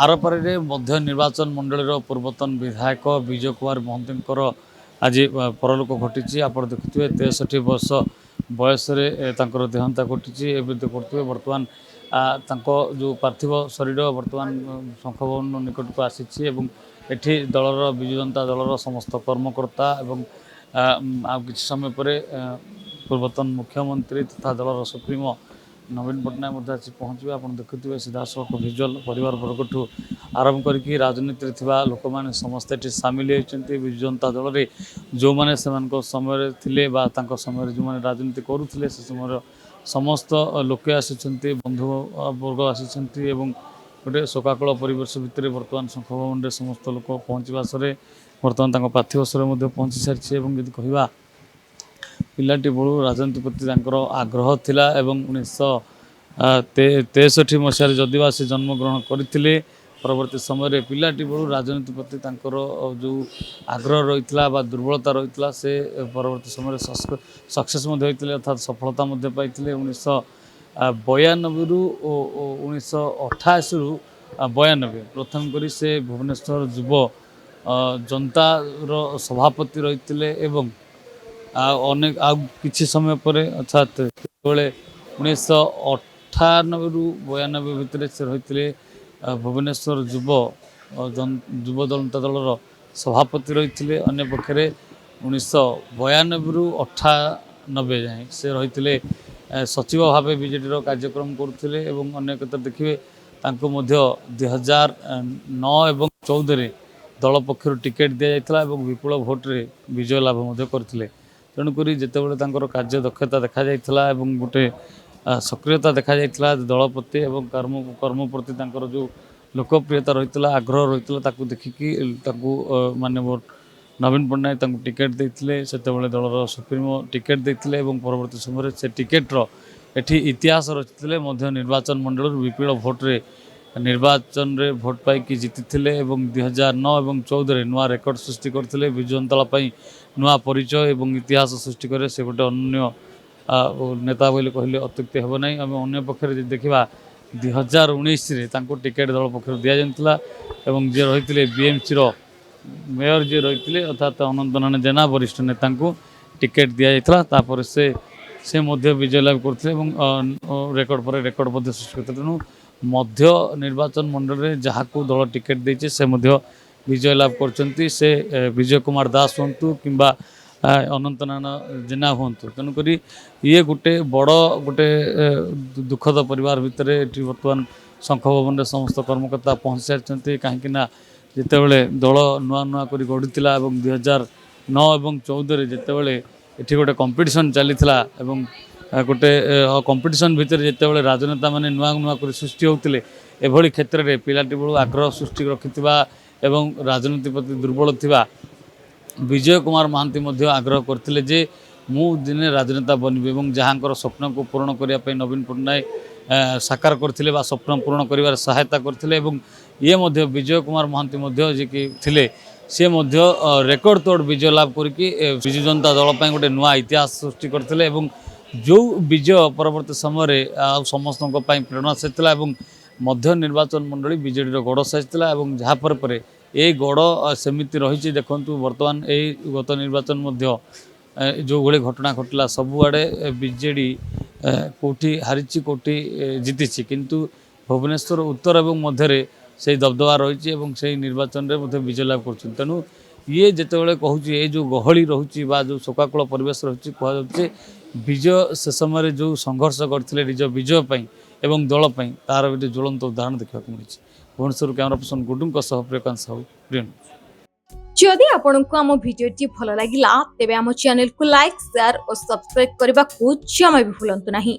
आरपारे मध्य निर्वाचन मंडल पूर्वतन विधायक विजय कुमार महंतीकर आज परलोक घटी। आप देखुए 63 वर्ष बयस देहांत घटी। देखुए बर्तमान जो पार्थिव शरीर बर्तमान शंखभवन निकट को आसी एठी दलर विजु जनता दलर समस्त कर्मकर्ता एवं किसी समय पर पूर्वतन मुख्यमंत्री तथा दलर सुप्रीमो नवीन पट्टनायक आसी पहुँचे। आप देखुए सीधासख भिजुआल परिवार वर्ग आरंभ करके राजनीति लोक मैंने समस्ते सामिल होती विजु जनता दल में जो मैंने समय थे समय जो मैंने राजनीति करुले से समय समस्त लोके आसी बंधु वर्ग आसी गोटे शोकाकूल परिवेश भितर बर्तमान शंखभवन समस्त लोक पहुँचवा सर बर्तमान पार्थिव शरीर पहुँची सारी। यदि कहवा पिलाटी बड़ू राजनीति प्रति आग्रह थिला एवं 1963 मसीह जदिवा से जन्मग्रहण करते परवर्ती समय पिलाटी बड़ू राजनीति प्रति जो आग्रह रही दुर्बलता रही से परवर्ती समय सक्सेस होते अर्थात सफलता पाई 1992 रु 1988 रु 92 प्रथम करी से भुवनेश्वर युव जनता सभापति रही एवं अनेक किसी समय पर अर्थात 1998 रु 92 भितर से रही भुवनेश्वर युव जनता दलर सभापति रही अन्य पक्षे 1992 रु 98 जाए से रही सचिव भाव बीजेडी कार्यक्रम करुले एवं अन्य कथा देखिए 2009 एवं 14 दल पक्षर टिकेट दि जाता विपुल भोट्रे विजय लाभ करते। तेणुक जितेबाला कार्य दक्षता देखा जाइथिला एवं गोटे सक्रियता देखा जाइथिला दल प्रति एवं कर्म प्रति जो लोकप्रियता रही आग्रह रही देखिकी माननीय नवीन पट्टनायक टिकेट देते से दलर सुप्रीमो टिकेट देते परवर्ती समय से टिकेट्र एठी इतिहास रचिते मध्य निर्वाचन मंडल विपुल भोट्रे निर्वाचन रे भोट पाई जीति 2009 और 14 नुआ रेकर्ड सृष्टि करते विजु जनता दल नुआ परिचय और इतिहास सृष्टि करे से गोटे अन्य नेता बोले कहले अत्युक्ति हेब ना। आम अन्य पक्ष देखा 2019 टिकेट दल पक्ष दि जाता जी रही बीएमसी मेयर जी रही अर्थात अनंत नारायण जेना वरिष्ठ नेता टिकेट दि जाता से विजय लाभ करते रेकर्ड पर रेकर्ड सृष्टि करते। तेणु मध्य निर्वाचन मंडल में जहाँ को दल टिकेट देचे से विजय लाभ करते से विजय कुमार दास हूँ कि अनंत नारायण जेना हूँ। तेणुक ये गोटे बड़ गोटे दुखद परिवार भितर बर्तमान शंखभवन समस्त कर्मकर्ता पहुँच सारी कहीं जितेबाला दल नुआ नुआ कर गढ़ी 2009 और 14 जितेबाला ये गोटे कंपिटिशन चली गोटे कंपिटिशन भितर जितेबाला राजनेता मैंने नुआ नुआ कर सृष्टि होते एभली क्षेत्र में पिलाटी बड़ू आग्रह सृष्टि रखिथिबा एवं राजनीति प्रति दुर्बल थिबा विजय कुमार महांती आग्रह करते जे मु दिने राजनेता बनबी एवं जहाँकर स्वप्न को पूर्ण करने नवीन पट्टनायक साकार करते स्वप्न पूर्ण कर सहायता करते ये विजय कुमार महांती जी कि थिले सी रेकर्ड तोड़ विजय लाभ करके विजु जनता दल गोटे नुआ इतिहास सृष्टि करते जो विजय परवर्ती समय समस्त प्रेरणा से मध्य निर्वाचन मंडली बीजेडी गड़ साजिला जहाँपर पर ये गड़ सेमिति रही देखु बर्तमान यही गत निर्वाचन जो भाई घटना घटला सबुआड़े बीजेडी कौटी हारी कौटी जीति किंतु भुवनेश्वर उत्तर और मध्य से दबदबा रही से निर्वाचन में विजय लाभ कर। तेणु ये जितेबाला कहूँ ये जो गहली रोचे जो शोकाकूल परिवेश रही कहुचे विजय से समय जो संघर्ष करते निज विजय एवं दल तार गोटे ज्वलंत उदाहरण देखा मिली। भुवनेश्वर कैमरा पर्सन गुडू प्रियकांत साहू प्रिय। जदि आपंक आम भिडी भल लगा तेब आम चैनल को लाइक शेयर और सब्सक्राइब करने को जमा भी भूलु नहीं।